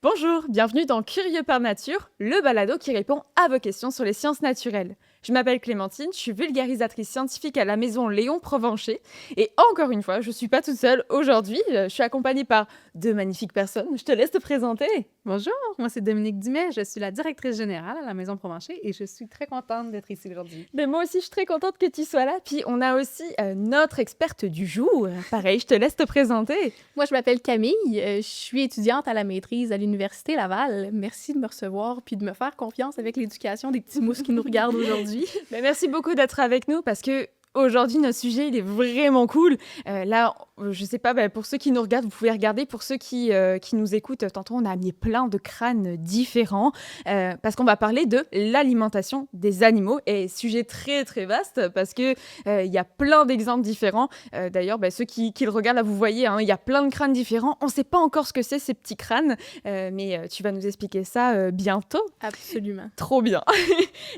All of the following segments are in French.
Bonjour, bienvenue dans Curieux par nature, le balado qui répond à vos questions sur les sciences naturelles. Je m'appelle Clémentine, je suis vulgarisatrice scientifique à la maison Léon Provencher. Et encore une fois, je ne suis pas toute seule aujourd'hui, je suis accompagnée par deux magnifiques personnes. Je te laisse te présenter. Bonjour, moi c'est Dominique Dumais, je suis la directrice générale à la Maison Provencher et je suis très contente d'être ici aujourd'hui. Mais moi aussi, je suis très contente que tu sois là. Puis on a aussi notre experte du jour. Pareil, je te laisse te présenter. Moi, je m'appelle Camille, je suis étudiante à la maîtrise à l'Université Laval. Merci de me recevoir puis de me faire confiance avec l'éducation des petits mousses qui nous regardent aujourd'hui. Mais merci beaucoup d'être avec nous parce que aujourd'hui, notre sujet, il est vraiment cool. Là, je sais pas, pour ceux qui nous regardent, vous pouvez regarder. Pour ceux qui nous écoutent, tantôt, on a amené plein de crânes différents parce qu'on va parler de l'alimentation des animaux. Et sujet très, très vaste parce qu'il y a plein d'exemples différents. D'ailleurs, ceux qui le regardent, là, vous voyez, il y a plein de crânes différents. On ne sait pas encore ce que c'est, ces petits crânes, mais tu vas nous expliquer ça bientôt. Absolument. Trop bien.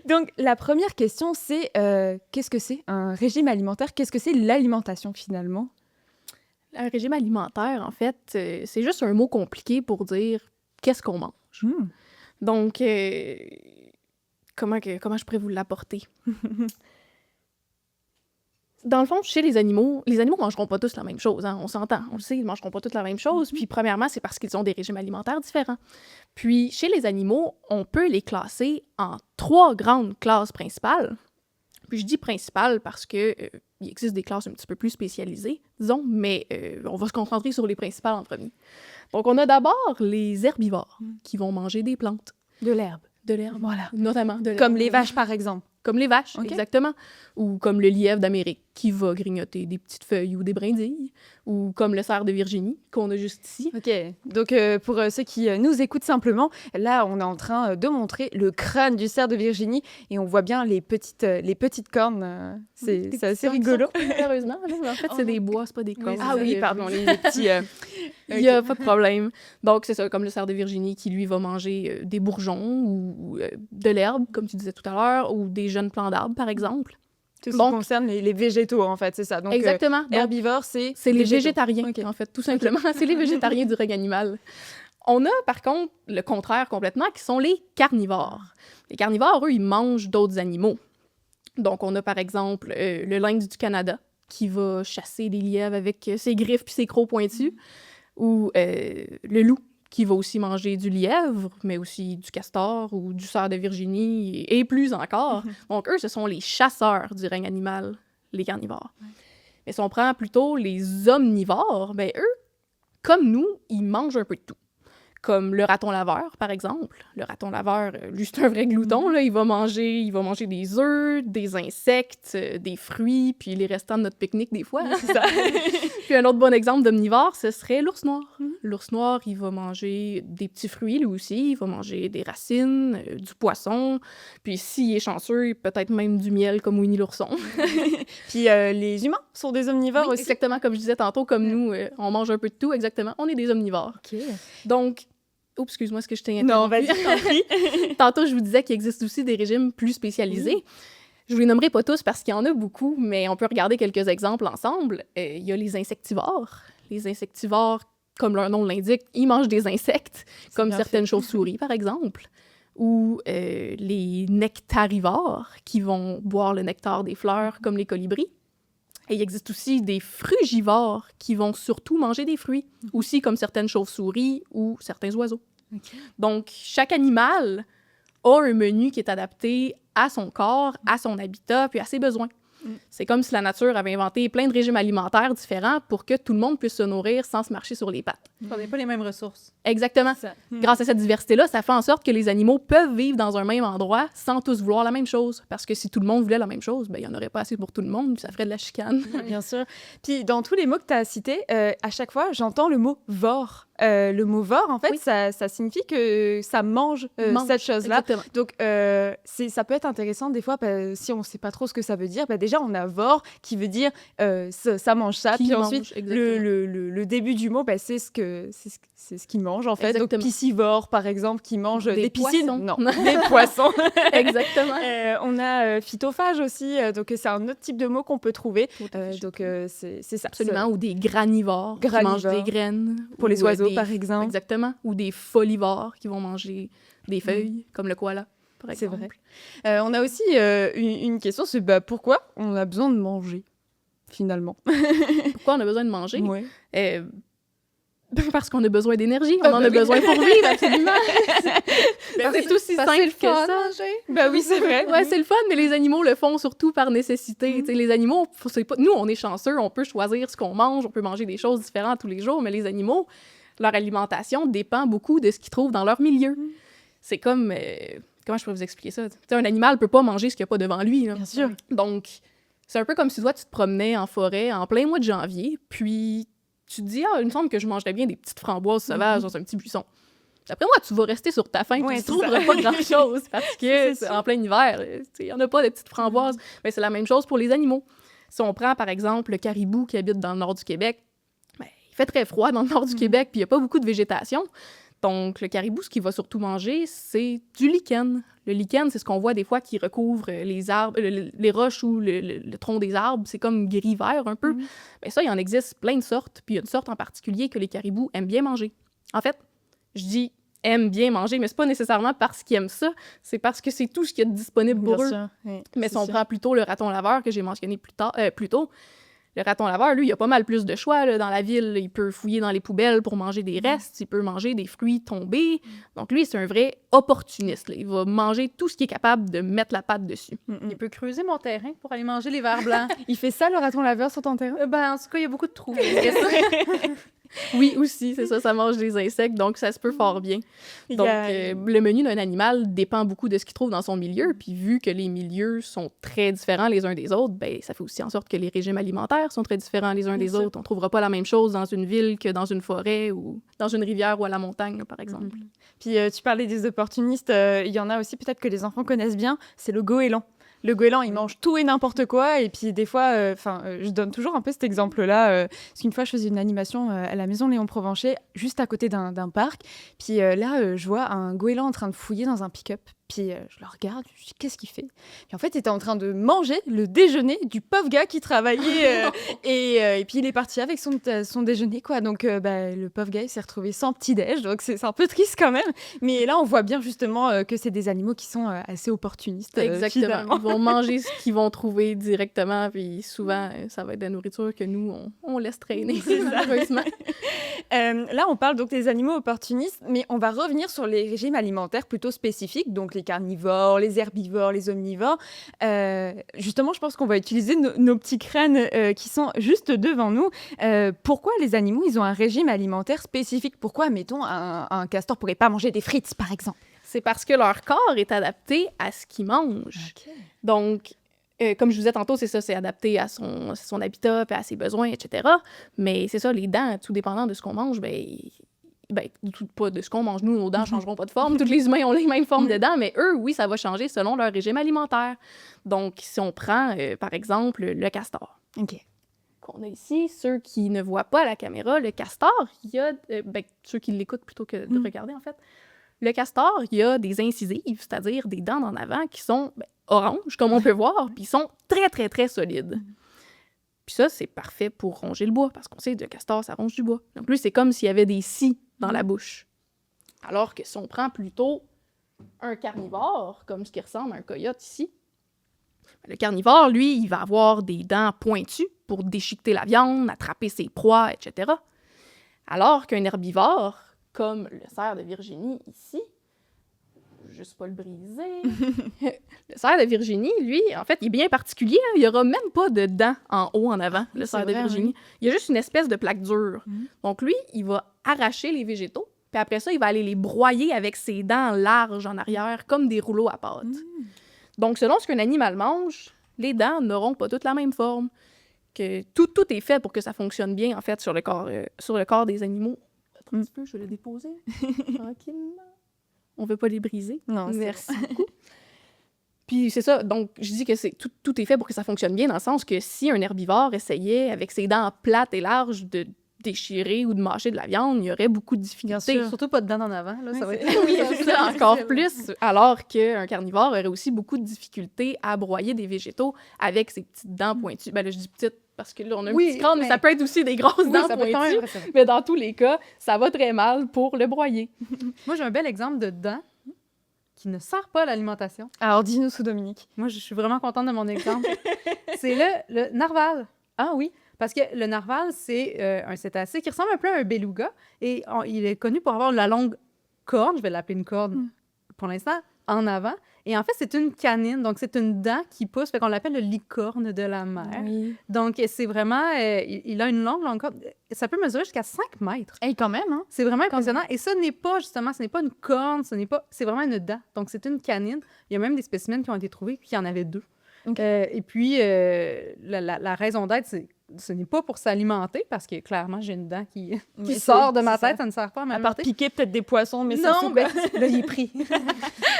Donc, la première question, c'est qu'est-ce que c'est un régime alimentaire? Qu'est-ce que c'est l'alimentation, finalement? Un régime alimentaire, en fait, c'est juste un mot compliqué pour dire qu'est-ce qu'on mange. Donc, comment je pourrais vous l'apporter? Dans le fond, chez les animaux mangeront pas tous la même chose, hein, on s'entend. On le sait, ils mangeront pas tous la même chose. Puis, premièrement, c'est parce qu'ils ont des régimes alimentaires différents. Puis, chez les animaux, on peut les classer en 3 grandes classes principales. Puis je dis principales parce que il existe des classes un petit peu plus spécialisées, disons, mais on va se concentrer sur les principales en premier. Donc, on a d'abord les herbivores qui vont manger des plantes. De l'herbe. De l'herbe, Voilà. notamment de l'herbe. Comme les vaches, par exemple. Comme les vaches, Okay. exactement. Ou comme le lièvre d'Amérique qui va grignoter des petites feuilles ou des brindilles. Ou comme le cerf de Virginie qu'on a juste ici. OK. Donc, pour ceux qui nous écoutent simplement, là, on est en train de montrer le crâne du cerf de Virginie et on voit bien les petites cornes. C'est assez rigolo. Malheureusement, en fait, c'est des bois, c'est pas des cornes. Ah oui, pardon, les petits... Il n'y a pas de problème. Donc, c'est ça, comme le cerf de Virginie qui, lui, va manger des bourgeons ou de l'herbe, comme tu disais tout à l'heure, ou des jeunes plants d'arbres, par exemple. Tout ce qui concerne les végétaux, en fait, c'est ça. Donc, exactement. Donc, herbivore, c'est les végétaux. végétariens, en fait, tout simplement. C'est les végétariens du règne animal. On a, par contre, le contraire complètement, qui sont les carnivores. Les carnivores, eux, ils mangent d'autres animaux. Donc, on a, par exemple, le lynx du Canada, qui va chasser des lièvres avec ses griffes puis ses crocs pointus. Ou le loup, qui va aussi manger du lièvre, mais aussi du castor ou du cerf de Virginie, et plus encore. Donc, eux, ce sont les chasseurs du règne animal, les carnivores. Mais si on prend plutôt les omnivores, eux, comme nous, ils mangent un peu de tout. Comme le raton laveur, par exemple. Le raton laveur, lui, c'est un vrai glouton, là. Il va manger des œufs, des insectes, des fruits, puis les restants de notre pique-nique, des fois. C'est ça. Puis un autre bon exemple d'omnivore, ce serait l'ours noir. L'ours noir, il va manger des petits fruits, lui aussi. Il va manger des racines, du poisson. Puis s'il est chanceux, peut-être même du miel, comme Winnie l'ourson. Puis les humains sont des omnivores aussi. Exactement, comme je disais tantôt, comme nous, on mange un peu de tout, exactement. On est des omnivores. OK. Donc, oups, excuse-moi, est-ce que je t'ai interrompu? Non, vas-y, t'en prie. Tantôt, je vous disais qu'il existe aussi des régimes plus spécialisés. Je vous les nommerai pas tous parce qu'il y en a beaucoup, mais on peut regarder quelques exemples ensemble. Il y a les insectivores. Les insectivores, comme leur nom l'indique, ils mangent des insectes, comme certaines chauves-souris, par exemple. Ou les nectarivores, qui vont boire le nectar des fleurs, comme les colibris. Et il existe aussi des frugivores qui vont surtout manger des fruits, aussi comme certaines chauves-souris ou certains oiseaux. Okay. Donc, chaque animal a un menu qui est adapté à son corps, à son habitat, puis à ses besoins. C'est comme si la nature avait inventé plein de régimes alimentaires différents pour que tout le monde puisse se nourrir sans se marcher sur les pattes. On n'a pas les mêmes ressources. Exactement. Grâce à cette diversité-là, ça fait en sorte que les animaux peuvent vivre dans un même endroit sans tous vouloir la même chose. Parce que si tout le monde voulait la même chose, il n'y en aurait pas assez pour tout le monde, puis ça ferait de la chicane. Bien sûr. Puis dans tous les mots que tu as cités, à chaque fois, j'entends le mot « vor ». Le mot « vor », en fait, ça signifie que ça mange cette chose-là. Exactement. Donc, ça peut être intéressant des fois, si on ne sait pas trop ce que ça veut dire. Déjà, on a « vor » qui veut dire ça mange ça. Puis ensuite, le début du mot, c'est ce qu'il mange, en fait. Exactement. Donc, piscivore, par exemple, qui mange des piscines. Poissons. Non, des poissons. Exactement. On a phytophage aussi. Donc, c'est un autre type de mot qu'on peut trouver. Donc, c'est ça. Absolument. Ou des granivores, qui mangent des graines. Pour les oiseaux. oiseaux, par exemple. Exactement. Ou des folivores qui vont manger des feuilles, comme le koala, par C'est exemple. vrai. On a aussi une question, c'est pourquoi on a besoin de manger, finalement? Pourquoi on a besoin de manger? Ouais. Parce qu'on a besoin d'énergie. On en a besoin pour vivre, absolument. C'est aussi Parce que simple c'est le que fun, ça. manger. Bah oui, c'est vrai. Ouais, c'est le fun, mais les animaux le font surtout par nécessité. Tu sais, les animaux, c'est pas... nous, on est chanceux, on peut choisir ce qu'on mange, on peut manger des choses différentes tous les jours, mais les animaux, leur alimentation dépend beaucoup de ce qu'ils trouvent dans leur milieu. C'est comme... comment je pourrais vous expliquer ça? Tu sais, un animal peut pas manger ce qu'il n'y a pas devant lui. Là. Bien sûr. Donc, c'est un peu comme si toi, tu te promenais en forêt en plein mois de janvier, puis tu te dis, il me semble que je mangerais bien des petites framboises sauvages dans un petit buisson. D'après moi, tu vas rester sur ta faim, Ouais, puis tu c'est trouveras ça. pas grand-chose, parce que C'est c'est sûr. en plein hiver, il y en a pas de petites framboises. Mais c'est la même chose pour les animaux. Si on prend, par exemple, le caribou qui habite dans le nord du Québec, ben, il fait très froid dans le nord du Québec, puis il y a pas beaucoup de végétation. Donc, le caribou, ce qu'il va surtout manger, c'est du lichen. Le lichen, c'est ce qu'on voit des fois qui recouvre les arbres, les roches ou le tronc des arbres. C'est comme gris-vert un peu. Ben ça, il en existe plein de sortes. Puis il y a une sorte en particulier que les caribous aiment bien manger. En fait, je dis aiment bien manger, mais c'est pas nécessairement parce qu'ils aiment ça. C'est parce que c'est tout ce qu'il y a de disponible pour Bien eux. sûr. Oui, Mais c'est si on sûr. prend plutôt le raton laveur que j'ai mentionné plus tôt, le raton laveur, lui, il a pas mal plus de choix là, dans la ville. Il peut fouiller dans les poubelles pour manger des restes, il peut manger des fruits tombés. Donc lui, c'est un vrai opportuniste. Là. Il va manger tout ce qui est capable de mettre la patte dessus. Il peut creuser mon terrain pour aller manger les vers blancs. Il fait ça, le raton laveur, sur ton terrain? En tout cas, il y a beaucoup de trous. Oui, aussi, c'est ça, ça mange des insectes, donc ça se peut fort bien. Il y Donc, a- le menu d'un animal dépend beaucoup de ce qu'il trouve dans son milieu, puis vu que les milieux sont très différents les uns des autres, ben ça fait aussi en sorte que les régimes alimentaires sont très différents les uns Bien des sûr. autres. On trouvera pas la même chose dans une ville que dans une forêt ou dans une rivière ou à la montagne, là, par exemple. Puis tu parlais des opportunistes, il y en a aussi peut-être que les enfants connaissent bien, c'est le goéland. Le goéland, il mange tout et n'importe quoi. Et puis des fois, je donne toujours un peu cet exemple-là. Parce qu'une fois, je faisais une animation à la maison Léon Provencher, juste à côté d'un parc. Puis là, je vois un goéland en train de fouiller dans un pick-up. Puis je le regarde, je me dis, qu'est-ce qu'il fait? Puis en fait, il était en train de manger le déjeuner du pauvre gars qui travaillait. Et puis il est parti avec son déjeuner, quoi. Donc le pauvre gars, il s'est retrouvé sans petit-déj. Donc c'est un peu triste quand même. Mais là, on voit bien justement que c'est des animaux qui sont assez opportunistes. Exactement. Finalement. Ils vont manger ce qu'ils vont trouver directement, puis souvent, ça va être de la nourriture que nous, on laisse traîner, malheureusement. Là, on parle donc des animaux opportunistes, mais on va revenir sur les régimes alimentaires plutôt spécifiques, donc les carnivores, les herbivores, les omnivores. Justement, je pense qu'on va utiliser nos petits crânes qui sont juste devant nous. Pourquoi les animaux, ils ont un régime alimentaire spécifique? Pourquoi, mettons, un castor pourrait pas manger des frites, par exemple? C'est parce que leur corps est adapté à ce qu'ils mangent. Donc, comme je vous disais tantôt, c'est ça, c'est adapté à son habitat, puis à ses besoins, etc. Mais c'est ça, les dents, tout dépendant de ce qu'on mange, pas de ce qu'on mange, nous, nos dents ne changeront pas de forme. Tous les humains ont les mêmes formes de dents, mais eux, oui, ça va changer selon leur régime alimentaire. Donc, si on prend, par exemple, le castor. OK. Qu'on a ici, ceux qui ne voient pas la caméra, le castor, il y a... ceux qui l'écoutent plutôt que de regarder, en fait. Le castor, il y a des incisives, c'est-à-dire des dents en avant qui sont oranges, comme on peut voir, puis ils sont très, très, très solides. Puis ça, c'est parfait pour ronger le bois, parce qu'on sait que le castor, ça ronge du bois. Donc lui, c'est comme s'il y avait des scies dans la bouche. Alors que si on prend plutôt un carnivore, comme ce qui ressemble à un coyote ici, le carnivore, lui, il va avoir des dents pointues pour déchiqueter la viande, attraper ses proies, etc. Alors qu'un herbivore, comme le cerf de Virginie ici, juste pas le briser. Le cerf de Virginie, lui, en fait, il est bien particulier. Hein? Il n'y aura même pas de dents en haut, en avant, le cerf de vrai, Virginie. oui. Il y a juste une espèce de plaque dure. Donc lui, il va arracher les végétaux, puis après ça, il va aller les broyer avec ses dents larges en arrière, comme des rouleaux à pâte. Donc, selon ce qu'un animal mange, les dents n'auront pas toutes la même forme. Que tout est fait pour que ça fonctionne bien, en fait, sur le corps des animaux. Attends un petit peu, je vais le déposer tranquillement. On veut pas les briser. Non, c'est Merci beaucoup. Puis c'est ça, donc je dis que tout est fait pour que ça fonctionne bien, dans le sens que si un herbivore essayait, avec ses dents plates et larges, de déchirer ou de mâcher de la viande, il y aurait beaucoup de difficultés. sûr. Surtout pas de dents en avant, là, ça va être... Oui, c'est ça, encore plus. Alors qu'un carnivore aurait aussi beaucoup de difficultés à broyer des végétaux avec ses petites dents pointues. Ben là, je dis petites parce que là, on a un petit crâne, mais ça peut être aussi des grosses dents ça peut être quand même pointues. impressionnant. Mais dans tous les cas, ça va très mal pour le broyer. Moi, j'ai un bel exemple de dent qui ne sert pas à l'alimentation. Alors, dis-nous sous Dominique. Moi, je suis vraiment contente de mon exemple. C'est le narval. Ah oui. Parce que le narval, c'est un cétacé qui ressemble un peu à un beluga. Et il est connu pour avoir la longue corne, je vais l'appeler une corne pour l'instant, en avant. Et en fait, c'est une canine, donc c'est une dent qui pousse, fait qu'on l'appelle le licorne de la mer. Oui. Donc, c'est vraiment... il a une longue corne. Ça peut mesurer jusqu'à 5 mètres. Hey, quand même, hein? C'est vraiment impressionnant. Et ce n'est pas, justement, ce n'est pas une corne, c'est vraiment une dent. Donc, c'est une canine. Il y a même des spécimens qui ont été trouvés, puis il y en avait 2. Ok. Et puis, la raison d'être, ce n'est pas pour s'alimenter, parce que clairement, j'ai une dent qui Mais sort de ma c'est tête, ça ne sert pas à À part m'alimenter. piquer peut-être des poissons, mais c'est Non, tout. ben, là, il est pris.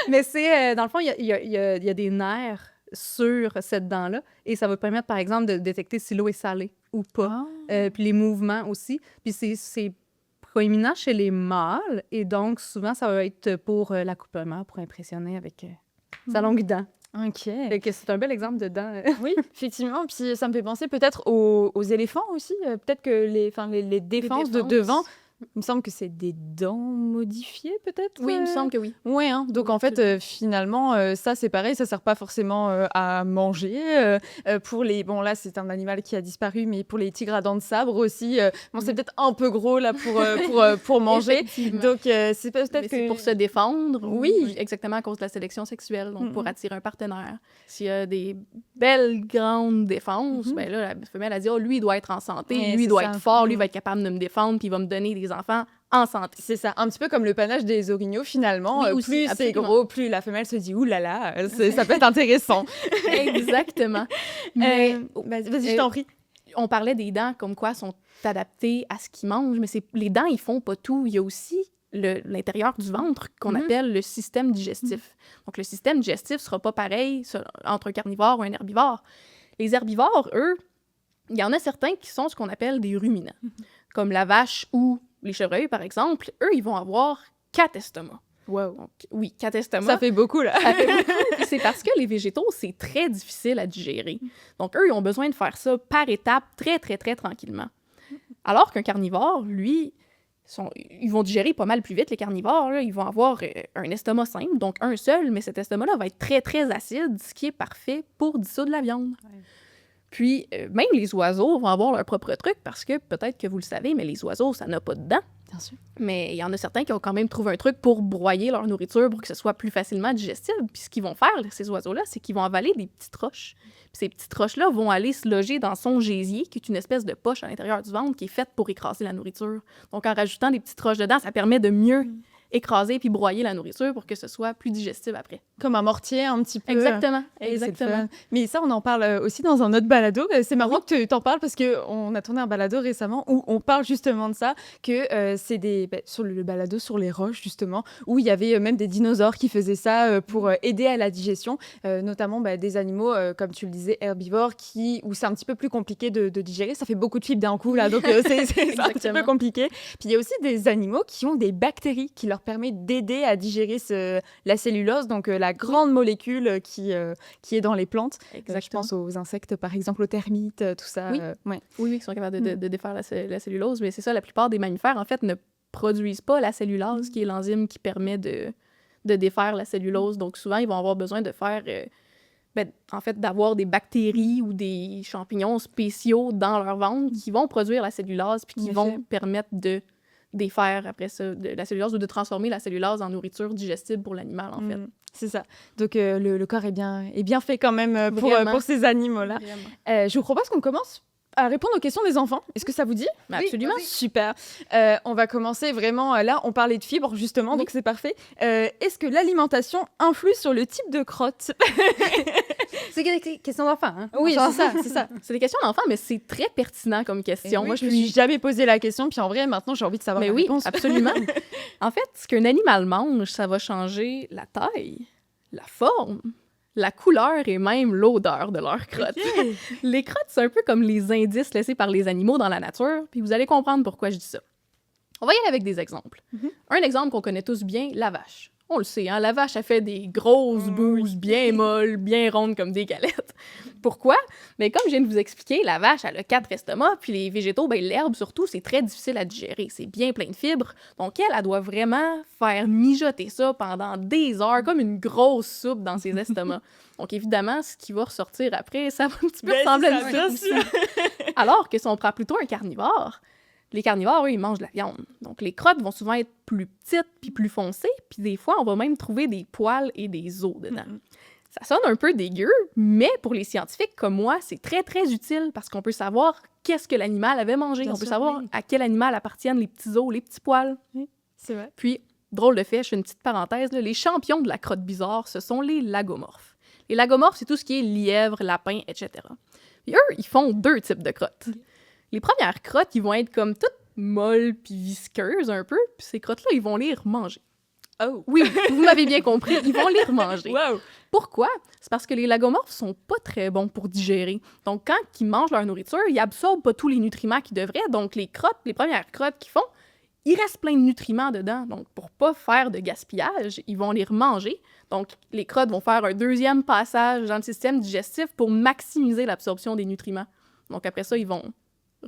Mais c'est, dans le fond, il y a des nerfs sur cette dent-là, et ça va permettre, par exemple, de détecter si l'eau est salée ou pas. Ah. Puis les mouvements aussi. Puis c'est proéminent chez les mâles, et donc souvent, ça va être pour l'accouplement, pour impressionner avec sa longue dent. Ok. Fait que c'est un bel exemple de dent. Oui, effectivement. Puis ça me fait penser peut-être aux éléphants aussi. Peut-être que les défenses de devant, il me semble que c'est des dents modifiées, peut-être. Oui, il me semble que oui. Ouais, hein. Donc en fait, finalement, ça c'est pareil, ça sert pas forcément à manger. Pour les, bon là c'est un animal qui a disparu, mais pour les tigres à dents de sabre aussi, bon c'est peut-être un peu gros là pour manger. Effectivement. Donc c'est peut-être Mais que c'est pour se défendre. Oui. ou exactement à cause de la sélection sexuelle, donc pour attirer un partenaire. S'il y a des belles grandes défenses, ben là, la femelle a dit, oh, lui, il doit être en santé, Ouais, lui, il c'est doit ça. être fort, lui, il va être capable de me défendre, puis il va me donner des enfants en santé. c'est ça, un petit peu comme le panache des orignaux finalement. Oui, aussi, Plus c'est absolument. gros, plus la femelle se dit ouh là là, ça peut être intéressant. Exactement. Mais Vas-y, je t'en prie. on parlait des dents comme quoi sont adaptées à ce qu'ils mangent, mais les dents, ils font pas tout. Il y a aussi l'intérieur du ventre qu'on appelle le système digestif. Donc, le système digestif sera pas pareil entre un carnivore ou un herbivore. Les herbivores, eux, il y en a certains qui sont ce qu'on appelle des ruminants, comme la vache ou les chevreuils, par exemple. Eux, ils vont avoir 4 estomacs. Wow. Donc, oui, 4 estomacs. Ça fait beaucoup là. Ça fait beaucoup. C'est parce que les végétaux, c'est très difficile à digérer. Donc, eux, ils ont besoin de faire ça par étapes, très, très, très tranquillement. Alors qu'un carnivore, lui, ils vont digérer pas mal plus vite, les carnivores. Là. Ils vont avoir un estomac simple, donc un seul, mais cet estomac-là va être très, très acide, ce qui est parfait pour dissoudre la viande. Ouais. Puis, même les oiseaux vont avoir leur propre truc, parce que peut-être que vous le savez, mais les oiseaux, ça n'a pas de dents. Bien sûr. Mais il y en a certains qui ont quand même trouvé un truc pour broyer leur nourriture pour que ce soit plus facilement digestible. Puis ce qu'ils vont faire, ces oiseaux-là, c'est qu'ils vont avaler des petites roches. Puis ces petites roches-là vont aller se loger dans son gésier, qui est une espèce de poche à l'intérieur du ventre qui est faite pour écraser la nourriture. Donc en rajoutant des petites roches dedans, ça permet de mieux écraser puis broyer la nourriture pour que ce soit plus digestible après. Comme un mortier un petit peu. Exactement, Et c'est le exactement. fun. Mais ça, on en parle aussi dans un autre balado. C'est marrant que tu t'en parles parce qu'on a tourné un balado récemment où on parle justement de ça, que c'est sur le balado sur les roches, justement, où il y avait même des dinosaures qui faisaient ça pour aider à la digestion, notamment des animaux, comme tu le disais, herbivores, où c'est un petit peu plus compliqué de digérer. Ça fait beaucoup de fibres d'un coup, là, donc c'est un petit peu compliqué. Puis il y a aussi des animaux qui ont des bactéries qui leur permettent d'aider à digérer la cellulose, donc la grande molécule qui est dans les plantes. Je pense aux insectes, par exemple, aux termites, tout ça. Oui. Ouais. Oui, qui sont capables de défaire la cellulose. Mais c'est ça, la plupart des mammifères, en fait, ne produisent pas la cellulose, qui est l'enzyme qui permet de défaire la cellulose. Donc, souvent, ils vont avoir besoin de faire... en fait, d'avoir des bactéries ou des champignons spéciaux dans leur ventre qui vont produire la cellulose puis qui vont permettre de défaire après ça de la cellulose ou de transformer la cellulose en nourriture digestible pour l'animal, en fait. C'est ça. Donc, le corps est bien fait quand même pour ces animaux-là. Je vous propose qu'on commence à répondre aux questions des enfants. Est-ce que ça vous dit? Absolument. Oui, super. On va commencer vraiment... Là, on parlait de fibres, justement, donc c'est parfait. Est-ce que l'alimentation influe sur le type de crotte? C'est des questions d'enfants, hein? Oui, c'est ça. C'est des questions d'enfants, mais c'est très pertinent comme question. Moi, je me suis jamais posé la question, puis en vrai, maintenant, j'ai envie de savoir mais la oui, réponse. absolument. En fait, ce qu'un animal mange, ça va changer la taille, la forme, la couleur et même l'odeur de leurs crottes. Les crottes, c'est un peu comme les indices laissés par les animaux dans la nature, puis vous allez comprendre pourquoi je dis ça. On va y aller avec des exemples. Un exemple qu'on connaît tous bien, la vache. On le sait, hein, la vache, elle fait des grosses bouses bien molles, bien rondes comme des galettes. Pourquoi? Mais comme je viens de vous expliquer, la vache, elle a 4 estomacs, puis les végétaux, ben l'herbe surtout, c'est très difficile à digérer. C'est bien plein de fibres. Donc elle doit vraiment faire mijoter ça pendant des heures, comme une grosse soupe dans ses estomacs. Donc évidemment, ce qui va ressortir après, ça va un petit peu ressembler à ça. Alors que si on prend plutôt un carnivore, les carnivores, eux, ils mangent de la viande. Donc, les crottes vont souvent être plus petites puis plus foncées, puis des fois, on va même trouver des poils et des os dedans. Ça sonne un peu dégueu, mais pour les scientifiques comme moi, c'est très, très utile parce qu'on peut savoir qu'est-ce que l'animal avait mangé. Bien on peut sûr, savoir à quel animal appartiennent les petits os, les petits poils. C'est vrai. Puis, drôle de fait, je fais une petite parenthèse, là, les champions de la crotte bizarre, ce sont les lagomorphes. Les lagomorphes, c'est tout ce qui est lièvre, lapin, etc. Puis eux, ils font 2 types de crottes. Les premières crottes, ils vont être comme toutes molles puis visqueuses un peu, puis ces crottes-là, ils vont les remanger. Oh! Oui, vous m'avez bien compris, ils vont les remanger. Wow! Pourquoi? C'est parce que les lagomorphes sont pas très bons pour digérer. Donc, quand ils mangent leur nourriture, ils absorbent pas tous les nutriments qu'ils devraient. Donc, les premières crottes qu'ils font, il reste plein de nutriments dedans. Donc, pour pas faire de gaspillage, ils vont les remanger. Donc, les crottes vont faire un 2e passage dans le système digestif pour maximiser l'absorption des nutriments. Donc, après ça, ils vont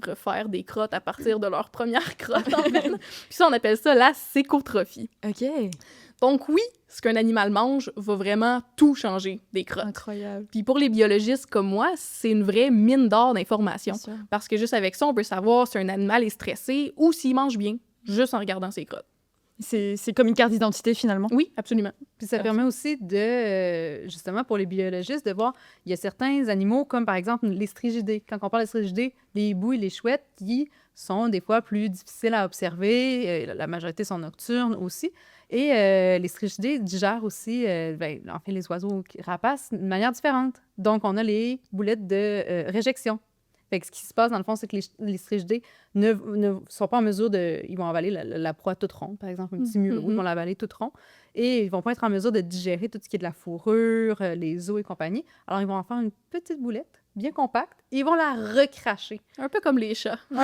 refaire des crottes à partir de leur première crotte, en fait. Puis ça, on appelle ça la sécotrophie. OK. Donc oui, ce qu'un animal mange va vraiment tout changer des crottes. Incroyable. Puis pour les biologistes comme moi, c'est une vraie mine d'or d'informations. Bien sûr. Parce que juste avec ça, on peut savoir si un animal est stressé ou s'il mange bien, juste en regardant ses crottes. C'est comme une carte d'identité, finalement. Oui, absolument. Puis ça permet aussi de, justement, pour les biologistes, de voir, il y a certains animaux, comme par exemple les strigidés. Quand on parle de strigidés, les hiboux et les chouettes, qui sont des fois plus difficiles à observer. La majorité sont nocturnes aussi. Et les strigidés digèrent aussi, enfin, les oiseaux rapaces de manière différente. Donc, on a les boulettes de réjection. Fait que ce qui se passe, dans le fond, c'est que les strigidés ne sont pas en mesure de... Ils vont avaler la proie toute ronde, par exemple, un petit mulot, ils vont l'avaler toute ronde. Et ils vont pas être en mesure de digérer tout ce qui est de la fourrure, les os et compagnie. Alors, ils vont en faire une petite boulette, bien compacte, et ils vont la recracher. Un peu comme les chats. Oui,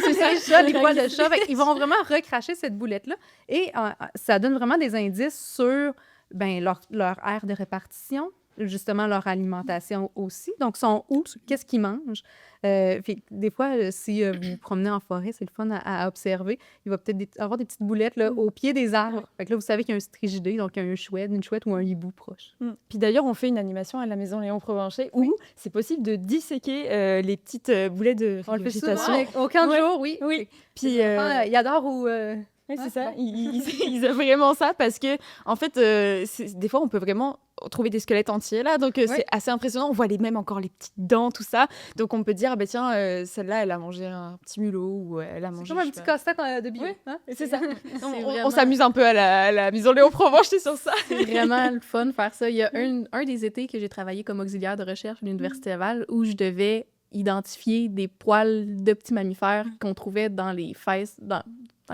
c'est ça, les chats, les poils de chat. Fait qu'ils vont vraiment recracher cette boulette-là. Et ça donne vraiment des indices sur leur aire de répartition, justement leur alimentation aussi. Donc, sont où? Qu'est-ce qu'ils mangent? Des fois, si vous vous promenez en forêt, c'est le fun à observer. Il va peut-être avoir des petites boulettes là, au pied des arbres. Fait que là, vous savez qu'il y a un strigidé, donc il y a une chouette ou un hibou proche. Puis d'ailleurs, on fait une animation à la Maison Léon Provencher où c'est possible de disséquer les petites boulettes de On le fait végétation. souvent au camp de jour, oui. Oui. Puis Il adore ou... oui, c'est ça. Ils aiment vraiment ça parce que, en fait, des fois, on peut vraiment trouver des squelettes entiers là. Donc, c'est assez impressionnant. On voit même encore les petites dents, tout ça. Donc, on peut dire, ah, bah, tiens, celle-là, elle a mangé un petit mulot ou elle a mangé. C'est comme un petit casse-tête de bio. Oui, hein? c'est ça. vraiment... On s'amuse un peu à la Maison Léon Provencher sur ça. C'est vraiment le fun de faire ça. Il y a un des étés que j'ai travaillé comme auxiliaire de recherche à l'Université Laval où je devais identifier des poils de petits mammifères qu'on trouvait dans les fesses, dans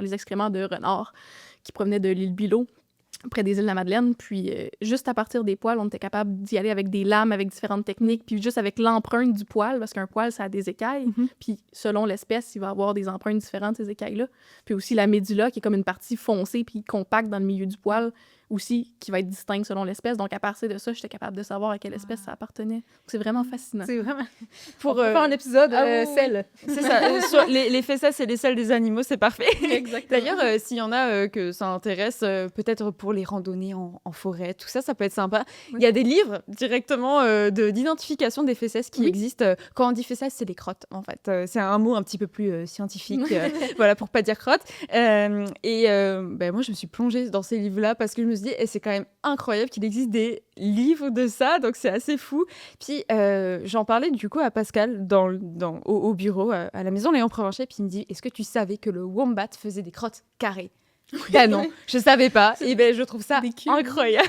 les excréments de renards qui provenaient de l'île Bilot, près des îles de la Madeleine. Puis juste à partir des poils, on était capable d'y aller avec des lames, avec différentes techniques, puis juste avec l'empreinte du poil, parce qu'un poil, ça a des écailles. Puis selon l'espèce, il va avoir des empreintes différentes, ces écailles-là. Puis aussi la médula, qui est comme une partie foncée puis compacte dans le milieu du poil, aussi, qui va être distincte selon l'espèce. Donc, à partir de ça, j'étais capable de savoir à quelle espèce ça appartenait. Donc, c'est vraiment fascinant. C'est vraiment... Pour on peut faire un épisode sel. C'est ça. Sur les fesses et les selles des animaux, c'est parfait. Exactement. D'ailleurs, s'il y en a que ça intéresse, peut-être pour les randonnées en forêt, tout ça, ça peut être sympa. Oui. Il y a des livres directement d'identification des fesses qui existent. Quand on dit fesses, c'est les crottes, en fait. C'est un mot un petit peu plus scientifique, voilà, pour pas dire crottes. Moi, je me suis plongée dans ces livres-là parce que je me suis dit, c'est quand même incroyable qu'il existe des livres de ça, donc c'est assez fou. Puis j'en parlais du coup à Pascal au bureau à la Maison Léon Provencher, puis il me dit, est-ce que tu savais que le wombat faisait des crottes carrées? Ben non, je savais pas. Et ben je trouve ça Des cubes. incroyable.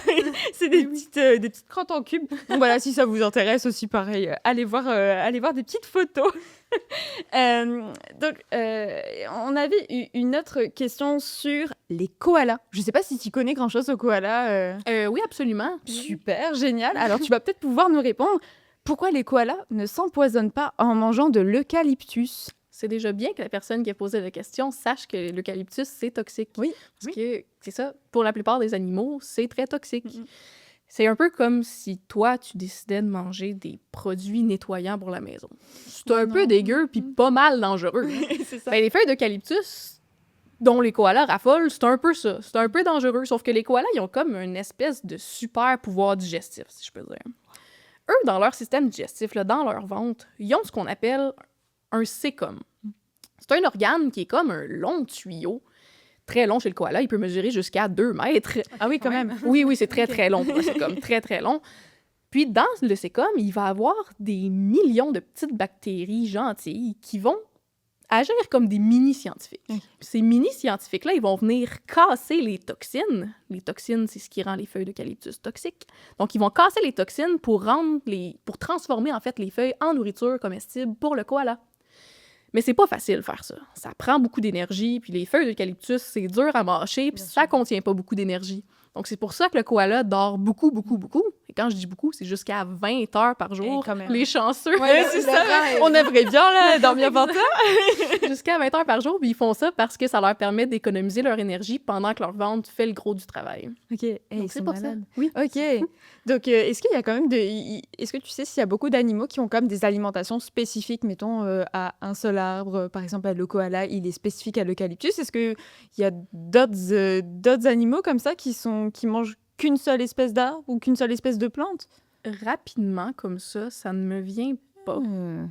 C'est des petites crottes en cubes. Donc voilà, si ça vous intéresse aussi, pareil, allez voir des petites photos. On avait une autre question sur les koalas. Je sais pas si tu connais grand-chose aux koalas. Oui, absolument. Super, génial. Alors tu vas peut-être pouvoir nous répondre. Pourquoi les koalas ne s'empoisonnent pas en mangeant de l'eucalyptus? C'est déjà bien que la personne qui a posé la question sache que l'eucalyptus, c'est toxique. Oui. Parce que, c'est ça, pour la plupart des animaux, c'est très toxique. C'est un peu comme si toi, tu décidais de manger des produits nettoyants pour la maison. C'est un peu dégueu puis pas mal dangereux. C'est ça. Ben, les feuilles d'eucalyptus, dont les koalas raffolent, c'est un peu ça. C'est un peu dangereux. Sauf que les koalas, ils ont comme une espèce de super pouvoir digestif, si je peux dire. Eux, dans leur système digestif, là, dans leur ventre, ils ont ce qu'on appelle un sécum. C'est un organe qui est comme un long tuyau, très long chez le koala. Il peut mesurer jusqu'à 2 mètres. Ah oui, quand même. Oui, c'est très, très long pour un sécum. Très, très long. Puis, dans le sécum, il va avoir des millions de petites bactéries gentilles qui vont agir comme des mini-scientifiques. Ok. Ces mini-scientifiques-là, ils vont venir casser les toxines. Les toxines, c'est ce qui rend les feuilles d'eucalyptus toxiques. Donc, ils vont casser les toxines pour transformer, en fait, les feuilles en nourriture comestible pour le koala. Mais c'est pas facile de faire ça. Ça prend beaucoup d'énergie, puis les feuilles d'eucalyptus, c'est dur à mâcher, puis ça contient pas beaucoup d'énergie. Donc, c'est pour ça que le koala dort beaucoup, beaucoup, beaucoup. Et quand je dis beaucoup, c'est jusqu'à 20 heures par jour. quand même. Les chanceux. Ouais, c'est ça. On aimerait bien là, dormir 20 heures. Jusqu'à 20 heures par jour, puis ils font ça parce que ça leur permet d'économiser leur énergie pendant que leur ventre fait le gros du travail. Ok, Donc, c'est pour ça. Oui. Ok. Donc, est-ce qu'il y a quand même est-ce que tu sais s'il y a beaucoup d'animaux qui ont comme des alimentations spécifiques, mettons, à un seul arbre, par exemple, le koala, il est spécifique à l'eucalyptus. Est-ce qu'il y a d'autres animaux comme ça qui mangent qu'une seule espèce d'arbre ou qu'une seule espèce de plante? Rapidement, comme ça ne me vient pas.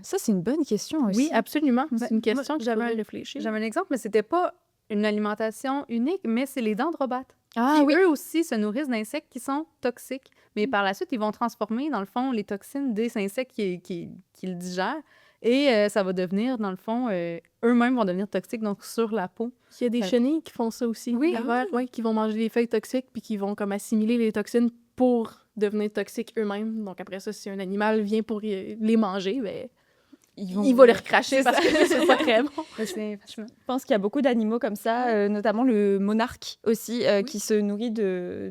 Ça, c'est une bonne question aussi. Oui, absolument. Ben, C'est une question moi, que j'avais j'aimerais un- réfléchir. J'avais un exemple, mais c'était pas une alimentation unique, mais c'est les dendrobates. Ah Qui, oui. eux aussi, se nourrissent d'insectes qui sont toxiques. Mais par la suite, ils vont transformer, dans le fond, les toxines des insectes qui le digèrent. Et ça va devenir, dans le fond, eux-mêmes vont devenir toxiques, donc sur la peau. Il y a des chenilles qui font ça aussi. Oui. Les vers, qui vont manger des feuilles toxiques puis qui vont comme assimiler les toxines pour devenir toxiques eux-mêmes. Donc après ça, si un animal vient pour les manger, ben, il va les recracher parce que c'est pas très bon. C'est vachement... Je pense qu'il y a beaucoup d'animaux comme ça, notamment le monarque aussi, qui se nourrit de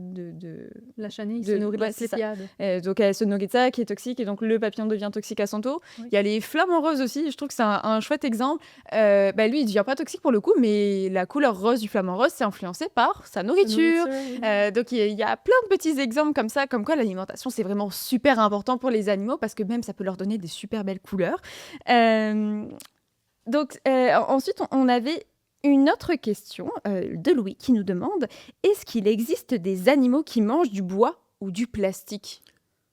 La chenille De- se nourrit de la ouais, c'est ça. clépiade. donc elle se nourrit de ça, qui est toxique, et donc le papillon devient toxique à son tour. Oui. Il y a les flamants roses aussi, je trouve que c'est un chouette exemple. Lui, il devient pas toxique pour le coup, mais la couleur rose du flamant rose, c'est influencé par sa nourriture. Donc il y a plein de petits exemples comme ça, comme quoi l'alimentation, c'est vraiment super important pour les animaux, parce que même ça peut leur donner des super belles couleurs. Ensuite, on avait une autre question de Louis qui nous demande: est-ce qu'il existe des animaux qui mangent du bois ou du plastique?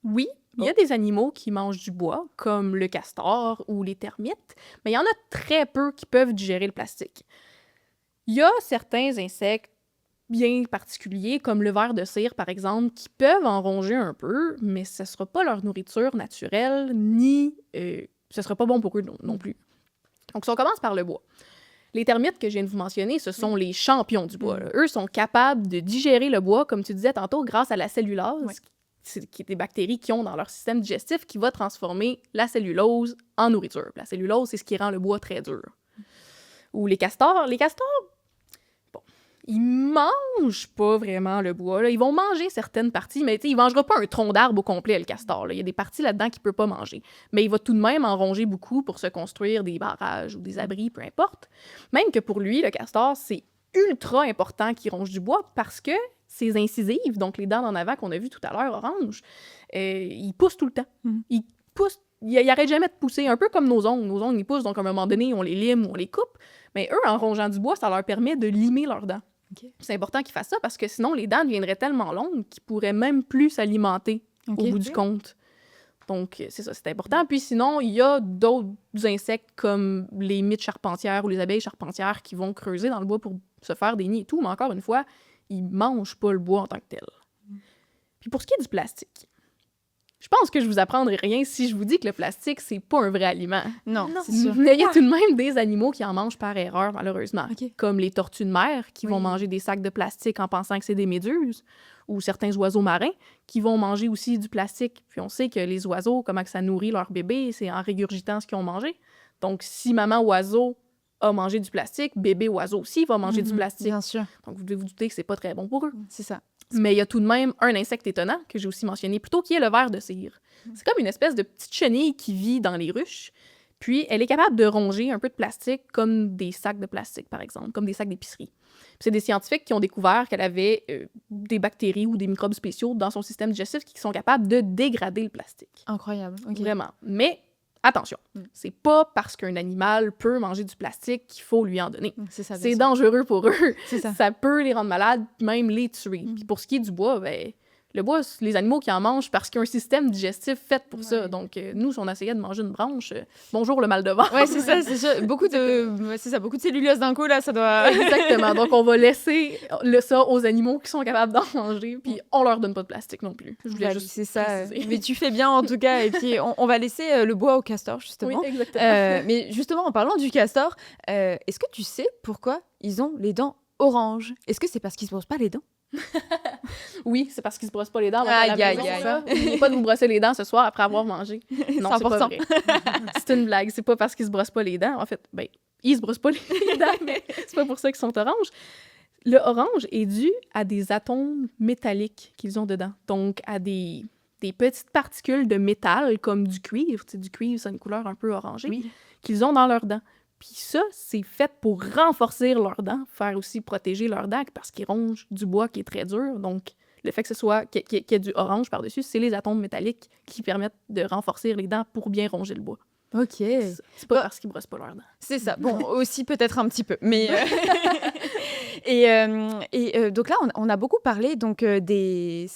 Oui, il y a des animaux qui mangent du bois, comme le castor ou les termites, mais il y en a très peu qui peuvent digérer le plastique. Il y a certains insectes bien particuliers, comme le ver de cire, par exemple, qui peuvent en ronger un peu, mais ce ne sera pas leur nourriture naturelle, ni ce ne sera pas bon pour eux non plus. Donc, si on commence par le bois. Les termites que je viens de vous mentionner, ce sont les champions du bois. Là. Eux sont capables de digérer le bois, comme tu disais tantôt, grâce à la cellulose, qui est des bactéries qu'ils ont dans leur système digestif, qui va transformer la cellulose en nourriture. La cellulose, c'est ce qui rend le bois très dur. Ou les castors, bon, ils mangent pas vraiment le bois. Là. Ils vont manger certaines parties, mais il mangera pas un tronc d'arbre au complet, le castor. Là. Il y a des parties là-dedans qu'il peut pas manger. Mais il va tout de même en ronger beaucoup pour se construire des barrages ou des abris, peu importe. Même que pour lui, le castor, c'est ultra important qu'il ronge du bois parce que ses incisives, donc les dents en avant qu'on a vues tout à l'heure, orange, ils poussent tout le temps. Ils poussent, ils arrêtent jamais de pousser, un peu comme nos ongles. Nos ongles, ils poussent, donc à un moment donné, on les lime ou on les coupe. Mais eux, en rongeant du bois, ça leur permet de limer leurs dents. Okay. C'est important qu'ils fassent ça parce que sinon, les dents deviendraient tellement longues qu'ils pourraient même plus s'alimenter au bout du compte. Donc, c'est ça, c'est important. Puis sinon, il y a d'autres insectes comme les mythes charpentières ou les abeilles charpentières qui vont creuser dans le bois pour se faire des nids et tout, mais encore une fois, ils mangent pas le bois en tant que tel. Puis pour ce qui est du plastique, Je pense que je vous apprendrai rien si je vous dis que le plastique, c'est pas un vrai aliment. Non, Non. c'est sûr. Mais il y a tout de même des animaux qui en mangent par erreur, malheureusement. Ok. Comme les tortues de mer qui vont Oui. manger des sacs de plastique en pensant que c'est des méduses, ou certains oiseaux marins qui vont manger aussi du plastique. Puis on sait que les oiseaux, comment que ça nourrit leur bébé, c'est en régurgitant ce qu'ils ont mangé. Donc si maman oiseau a mangé du plastique, bébé oiseau aussi va manger du plastique. Bien sûr, Donc vous devez vous douter que c'est pas très bon pour eux. c'est ça. Mais il y a tout de même un insecte étonnant que j'ai aussi mentionné plus tôt, qui est le ver de cire. C'est comme une espèce de petite chenille qui vit dans les ruches. Puis elle est capable de ronger un peu de plastique comme des sacs de plastique, par exemple, comme des sacs d'épicerie. Puis c'est des scientifiques qui ont découvert qu'elle avait des bactéries ou des microbes spéciaux dans son système digestif qui sont capables de dégrader le plastique. Incroyable. Ok. Vraiment. Mais attention, c'est pas parce qu'un animal peut manger du plastique qu'il faut lui en donner. C'est ça. bien C'est sûr. dangereux pour eux. C'est ça. Ça peut les rendre malades, même les tuer. Puis pour ce qui est du bois, ben, le bois, c'est les animaux qui en mangent parce qu'il y a un système digestif fait pour ça. Donc, nous, si on essayait de manger une branche, bonjour le mal de ventre. Ouais, c'est ça, c'est sûr. Beaucoup de cellulose d'un coup, là, ça doit... Exactement. Donc, on va laisser ça aux animaux qui sont capables d'en manger, puis on leur donne pas de plastique non plus. Je voulais juste c'est ça. préciser. Mais tu fais bien, en tout cas. Et puis, on va laisser le bois au castor, justement. Oui, exactement. Mais justement, en parlant du castor, est-ce que tu sais pourquoi ils ont les dents oranges? Est-ce que c'est parce qu'ils se brossent pas les dents? Oui, c'est parce qu'ils se brossent pas les dents. Aïe, à la aïe, maison, aïe. ça. N'oubliez pas de vous brosser les dents ce soir après avoir mangé. Non, c'est pas 100%. vrai. C'est une blague. C'est pas parce qu'ils se brossent pas les dents. En fait, ben, ils se brossent pas les dents, mais c'est pas pour ça qu'ils sont oranges. Le orange est dû à des atomes métalliques qu'ils ont dedans. Donc, à des petites particules de métal, comme du cuivre. Tu sais, du cuivre, c'est une couleur un peu orangée, Oui. qu'ils ont dans leurs dents. Puis ça, c'est fait pour renforcer leurs dents, faire aussi protéger leurs dents, parce qu'ils rongent du bois qui est très dur. Donc, le fait que ce soit qu'il y ait du orange par-dessus, c'est les atomes métalliques qui permettent de renforcer les dents pour bien ronger le bois. Ok. C'est pas parce qu'ils brossent pas leurs dents. C'est ça. Bon, aussi peut-être un petit peu, mais donc là, on a beaucoup parlé donc des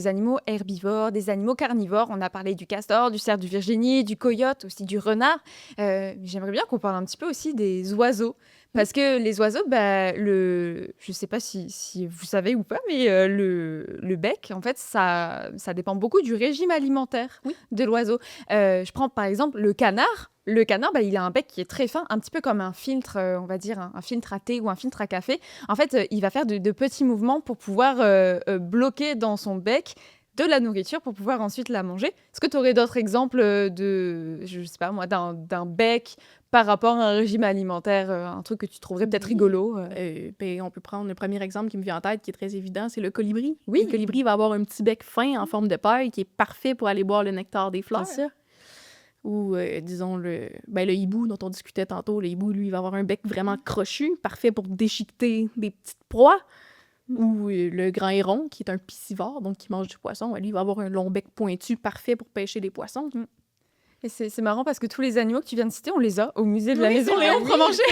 animaux herbivores, des animaux carnivores. On a parlé du castor, du cerf du Virginie, du coyote, aussi du renard. J'aimerais bien qu'on parle un petit peu aussi des oiseaux. Parce que les oiseaux, je sais pas si vous savez ou pas, mais le bec, en fait, ça dépend beaucoup du régime alimentaire de l'oiseau. Je prends par exemple le canard. Le canard, il a un bec qui est très fin, un petit peu comme un filtre, on va dire, un filtre à thé ou un filtre à café. En fait, il va faire de petits mouvements pour pouvoir bloquer dans son bec de la nourriture pour pouvoir ensuite la manger. Est-ce que tu aurais d'autres exemples je sais pas moi, d'un bec par rapport à un régime alimentaire, un truc que tu trouverais peut-être rigolo? On peut prendre le premier exemple qui me vient en tête, qui est très évident, c'est le colibri. Oui. Le colibri va avoir un petit bec fin en forme de paille qui est parfait pour aller boire le nectar des fleurs. Bien sûr. Ou, disons, le hibou dont on discutait tantôt. Le hibou, lui, il va avoir un bec vraiment crochu, parfait pour déchiqueter des petites proies. Ou le grand héron, qui est un piscivore, donc qui mange du poisson. Lui, il va avoir un long bec pointu, parfait pour pêcher des poissons. Et c'est marrant parce que tous les animaux que tu viens de citer, on les a au musée de la Oui, maison c'est Léon vrai. Provencher.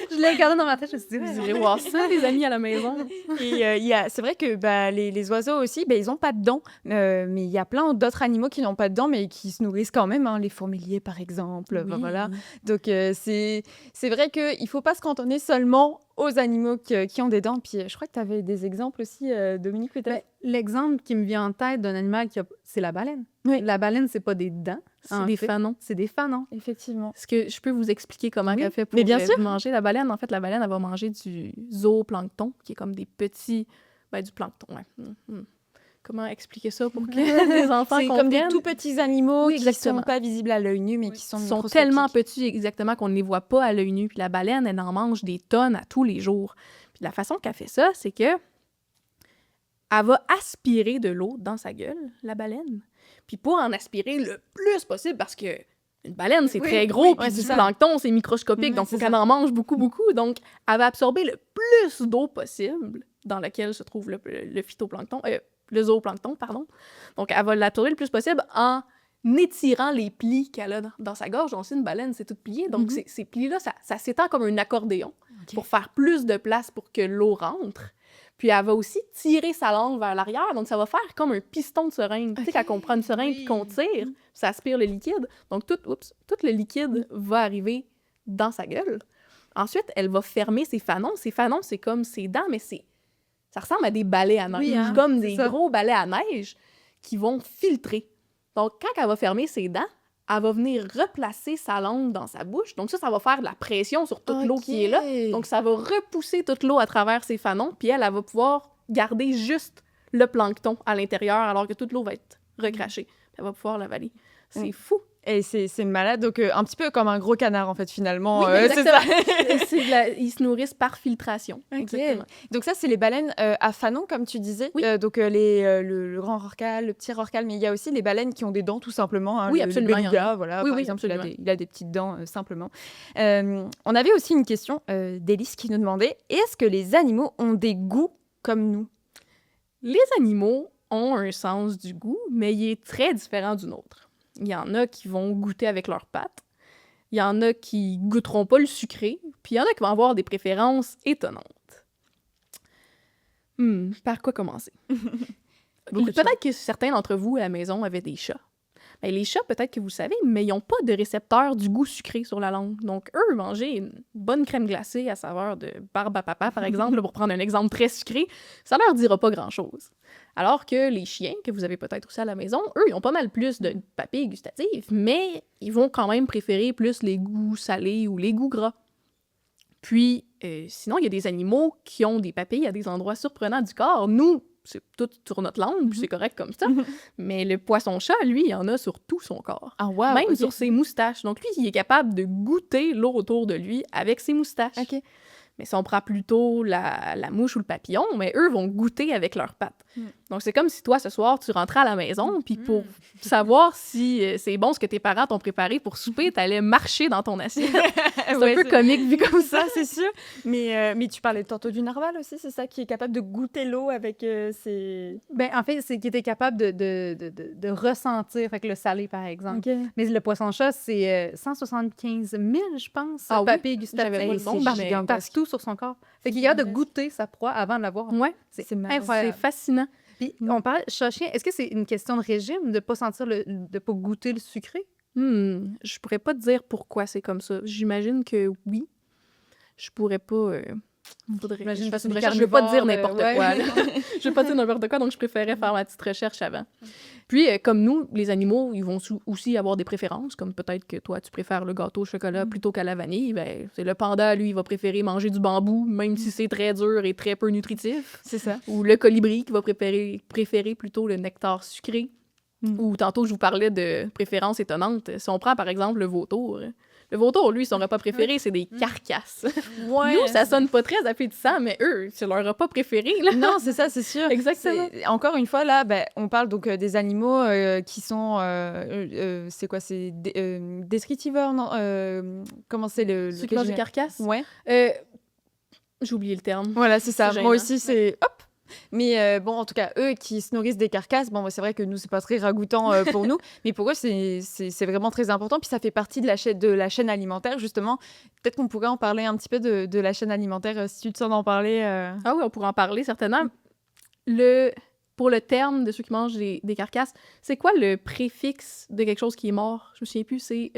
Je l'ai regardé dans ma tête, je me suis dit, Vous irez voir ça, les amis, à la maison. Et c'est vrai que les oiseaux aussi, ils n'ont pas de dents. Mais il y a plein d'autres animaux qui n'ont pas de dents, mais qui se nourrissent quand même. Hein, les fourmiliers, par exemple. Oui. Voilà. Donc, c'est vrai qu'il ne faut pas se cantonner seulement aux animaux qui ont des dents. Puis, je crois que tu avais des exemples aussi, Dominique, peut-être. l'exemple qui me vient en tête d'un animal c'est la baleine. Oui. La baleine, c'est pas des dents. C'est des fanons. C'est des fanons. Effectivement. Est-ce que je peux vous expliquer comment Oui, elle fait pour mais bien sûr. manger la baleine? En fait, la baleine, elle va manger du zooplancton, qui est comme des petits... du plancton, ouais. Comment expliquer ça pour que les enfants C'est comprennent? comme des tout petits animaux Oui, qui ne exactement. sont pas visibles à l'œil nu, mais qui sont Ils sont microscopiques. tellement petits, exactement, qu'on ne les voit pas à l'œil nu. Puis la baleine, elle en mange des tonnes à tous les jours. Puis la façon qu'elle fait ça, c'est que elle va aspirer de l'eau dans sa gueule, la baleine. Puis pour en aspirer le plus possible, parce que une baleine, c'est très gros, puis c'est du ça. plancton, c'est microscopique, donc il faut c'est qu'elle en mange beaucoup, beaucoup. Donc, elle va absorber le plus d'eau possible dans laquelle se trouve le phytoplancton, le zooplancton, pardon. Donc, elle va l'absorber le plus possible en étirant les plis qu'elle a dans sa gorge. On sait, une baleine, c'est tout plié. Donc, ces plis-là, ça s'étend comme un accordéon pour faire plus de place pour que l'eau rentre. Puis, elle va aussi tirer sa langue vers l'arrière. Donc, ça va faire comme un piston de seringue. Tu sais, quand on prend une seringue puis qu'on tire, ça aspire le liquide. Donc, tout le liquide va arriver dans sa gueule. Ensuite, elle va fermer ses fanons. Ses fanons, c'est comme ses dents, mais ça ressemble à des balais à neige. Oui, hein, comme c'est des ça. gros balais à neige qui vont filtrer. Donc, quand elle va fermer ses dents, elle va venir replacer sa langue dans sa bouche. Donc ça va faire de la pression sur toute l'eau qui est là. Donc, ça va repousser toute l'eau à travers ses fanons, puis elle va pouvoir garder juste le plancton à l'intérieur, alors que toute l'eau va être recrachée. Elle va pouvoir l'avaler. C'est fou. Et c'est malade, donc un petit peu comme un gros canard, en fait, finalement. Oui, c'est ça. Ils se nourrissent par filtration. Exactement. Donc ça, c'est les baleines à fanon, comme tu disais. Oui. Donc le grand rorqual, le petit rorqual, mais il y a aussi les baleines qui ont des dents, tout simplement. Hein, oui, absolument. Le beluga, voilà, oui, par oui, exemple, absolument. il a des petites dents, simplement. On avait aussi une question d'Élise qui nous demandait, est-ce que les animaux ont des goûts comme nous? Les animaux ont un sens du goût, mais il est très différent du nôtre. Il y en a qui vont goûter avec leurs pattes. Il y en a qui goûteront pas le sucré. Puis il y en a qui vont avoir des préférences étonnantes. Par quoi commencer? Peut-être que certains d'entre vous à la maison avaient des chats. Ben, les chats, peut-être que vous le savez, mais ils n'ont pas de récepteur du goût sucré sur la langue. Donc, eux, manger une bonne crème glacée à saveur de barbe à papa, par exemple, pour prendre un exemple très sucré, ça leur dira pas grand-chose. Alors que les chiens, que vous avez peut-être aussi à la maison, eux, ils ont pas mal plus de papilles gustatives, mais ils vont quand même préférer plus les goûts salés ou les goûts gras. Puis, sinon, il y a des animaux qui ont des papilles à des endroits surprenants du corps. Nous, c'est tout sur notre langue, puis c'est correct comme ça. Mais le poisson-chat, lui, il en a sur tout son corps. Ah, wow, même sur ses moustaches. Donc, lui, il est capable de goûter l'eau autour de lui avec ses moustaches. OK. Mais si on prend plutôt la mouche ou le papillon, mais eux vont goûter avec leurs pattes. Donc, c'est comme si toi, ce soir, tu rentrais à la maison, puis pour savoir si c'est bon ce que tes parents t'ont préparé pour souper, t'allais marcher dans ton assiette. C'est un peu comique vu comme ça. C'est sûr. Mais tu parlais tantôt du narwal aussi, c'est ça, qui est capable de goûter l'eau avec ses... Ben, en fait, c'est qu'il était capable de ressentir, fait que le salé, par exemple. OK. Mais le poisson-chat, c'est 175 000, je pense, Ah oui? papilles gustatives. J'avais pas le C'est nombre, mais partout sur son corps. Fait qu'il est capable de goûter sa proie avant de l'avoir. Ouais, C'est c'est fascinant. Puis, on parle chat-chien. Est-ce que c'est une question de régime, de ne pas sentir de pas goûter le sucré? Je pourrais pas te dire pourquoi c'est comme ça. J'imagine que oui. Je pourrais pas... J'imagine je que c'est une je veux pas te dire carnivore, n'importe quoi. là. Je veux pas te dire n'importe quoi, donc je préférais faire ma petite recherche avant. Puis, comme nous, les animaux, ils vont aussi avoir des préférences, comme peut-être que toi, tu préfères le gâteau au chocolat plutôt qu'à la vanille. Ben, c'est le panda, lui, il va préférer manger du bambou, même si c'est très dur et très peu nutritif. C'est ça. Ou le colibri qui va préférer plutôt le nectar sucré. Ou tantôt, je vous parlais de préférences étonnantes. Si on prend, par exemple, le vautour. Le vautour, lui, son repas préféré, c'est des carcasses. Ouais. Nous, ça sonne pas très appétissant, mais eux, c'est leur repas préféré, là. Non, c'est ça, c'est sûr. Exactement. Encore une fois, là, on parle donc des animaux qui sont... c'est quoi? C'est descriptivores, non? Comment c'est le... Ceux qui mangent des carcasses? Ouais. J'ai oublié le terme. Voilà, c'est ça. C'est Moi gênant. aussi, c'est... Hop! Mais bon, en tout cas, eux qui se nourrissent des carcasses, bon, c'est vrai que nous, c'est pas très ragoûtant pour nous, mais pour eux, c'est vraiment très important. Puis ça fait partie de la chaîne alimentaire, justement. Peut-être qu'on pourrait en parler un petit peu de la chaîne alimentaire, si tu te sens d'en parler. Ah oui, on pourrait en parler, certainement. Pour le terme de ceux qui mangent des carcasses, c'est quoi le préfixe de quelque chose qui est mort? Je me souviens plus, c'est...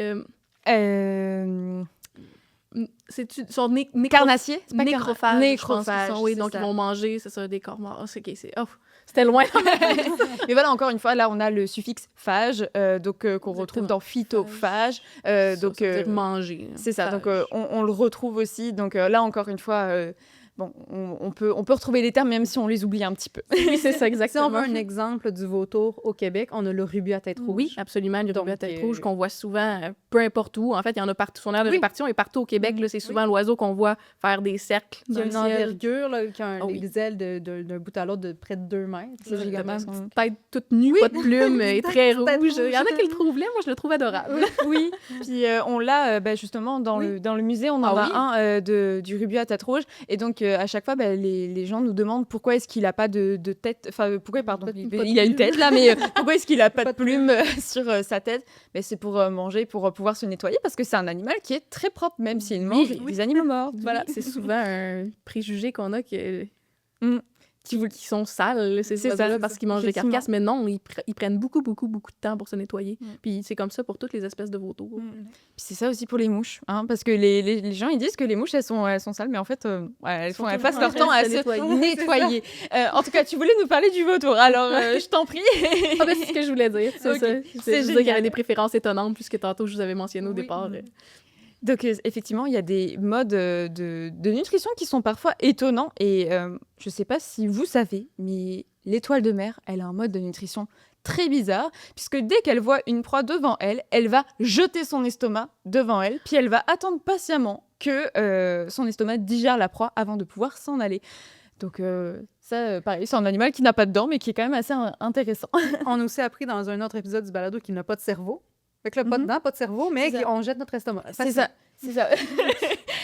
sont Carnassier? C'est pas nécrophages. Nécrophages, Oui, c'est donc ça. ils vont manger, c'est ça, des corps morts. C'était loin. Mais voilà, encore une fois, là, on a le suffixe phage, donc qu'on retrouve dans phytophage. Donc, ça veut dire manger. c'est ça, donc on le retrouve aussi. Donc là, encore une fois, bon, on peut retrouver les termes même si on les oublie un petit peu. Oui, c'est ça, Si on exactement. veut un exemple du vautour au Québec, on a le rubus à tête rouge. Oui, absolument, le rubus à Donc, tête rouge qu'on voit souvent, peu importe où. En fait, il y en a partout. Son aire de répartition est partout au Québec. Là, c'est souvent l'oiseau qu'on voit faire des cercles Qui dans a le une ciel. envergure, là, qui a Ah oui. des ailes d'un bout à l'autre de près de 2 mètres. C'est Exactement. gigantesque. Une tête toute nue, pas de plumes, et très rouge. tête rouge. Il y en a qui le trouvent laid, moi je le trouve adorable. Oui, puis on l'a justement dans le musée, on en Ah a un du rubus à tête rouge. Et donc, à chaque fois, les gens nous demandent pourquoi est-ce qu'il n'a pas de tête. Enfin, pourquoi, pardon, il a une tête là, mais pourquoi est-ce qu'il n'a pas de plumes sur sa tête? Ben, c'est pour manger, pour pouvoir se nettoyer, parce que c'est un animal qui est très propre, même s'il mange des animaux morts. Voilà. C'est souvent un préjugé qu'on a que... qui sont sales, ces C'est ça, oiseaux-là, c'est parce ça. qu'ils mangent des Effectivement. carcasses, mais non, ils prennent beaucoup, beaucoup, beaucoup de temps pour se nettoyer. Mm. Puis c'est comme ça pour toutes les espèces de vautours. Puis c'est ça aussi pour les mouches, hein, parce que les gens ils disent que les mouches elles sont sales, mais en fait elles sont elles toujours passent en leur train temps de à se se nettoyer. nettoyer. En tout cas, tu voulais nous parler du vautour, alors je t'en prie. Ah ben, c'est ce que je voulais dire, c'est Ok, ça. c'est C'est juste dire qu'il y génial. avait des préférences étonnantes, puisque tantôt, je vous avais mentionné au Oui. départ. Donc effectivement, il y a des modes de nutrition qui sont parfois étonnants et je sais pas si vous savez, mais l'étoile de mer, elle a un mode de nutrition très bizarre, puisque dès qu'elle voit une proie devant elle, elle va jeter son estomac devant elle, puis elle va attendre patiemment que son estomac digère la proie avant de pouvoir s'en aller. Donc ça, pareil, c'est un animal qui n'a pas de dents, mais qui est quand même assez intéressant. On a aussi appris dans un autre épisode du balado qu'il n'a pas de cerveau. Fait que là, pas de Mhm. dents, pas de cerveau, mais C'est ça. on jette notre estomac. C'est Facile. ça. C'est ça.